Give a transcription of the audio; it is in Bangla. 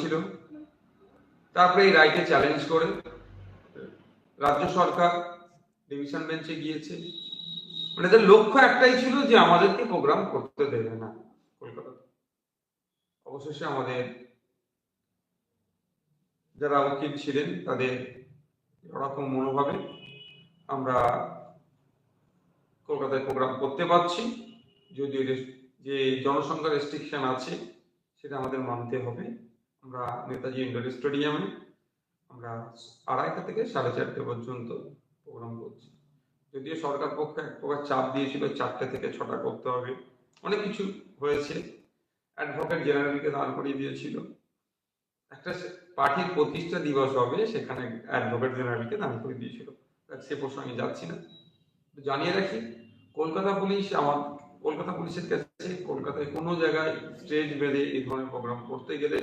ছিল। তারপরে এই রায়কে চ্যালেঞ্জ করে রাজ্য সরকার ডিভিশন বেঞ্চে গিয়েছে। মানে এদের লক্ষ্য একটাই ছিল যে আমাদেরকে প্রোগ্রাম করতে দেবে না কলকাতাতে। অবশেষে আমাদের যারা উকিল ছিলেন তাদের ওরকম মনোভাবে আমরা কলকাতায় প্রোগ্রাম করতে পারছি, যদিও যে জনসংখ্যা রেস্ট্রিকশন আছে সেটা আমাদের মানতে হবে। আমরা নেতাজি ইন্ডোর স্টেডিয়ামে আমরা 2:30 থেকে 4:30 পর্যন্ত প্রোগ্রাম করছি। যদিও সরকার পক্ষ এক প্রকার চাপ দিয়েছিল 4টে থেকে 6টা করতে হবে, অনেক কিছু হয়েছে। অ্যাডভোকেট জেনারেলকে দাঁড় করিয়ে দিয়েছিল। একটা পার্টির প্রতিষ্ঠা দিবস হবে, সেখানে অ্যাডভোকেট জেনারেলকে দাঁড় করিয়ে দিয়েছিল। সে প্রসঙ্গে যাচ্ছি না। জানিয়ে রাখি, কলকাতা পুলিশের কাছে কলকাতায় কোনো জায়গায় স্টেজ বেঁধে এই ধরনের প্রোগ্রাম করতে গেলে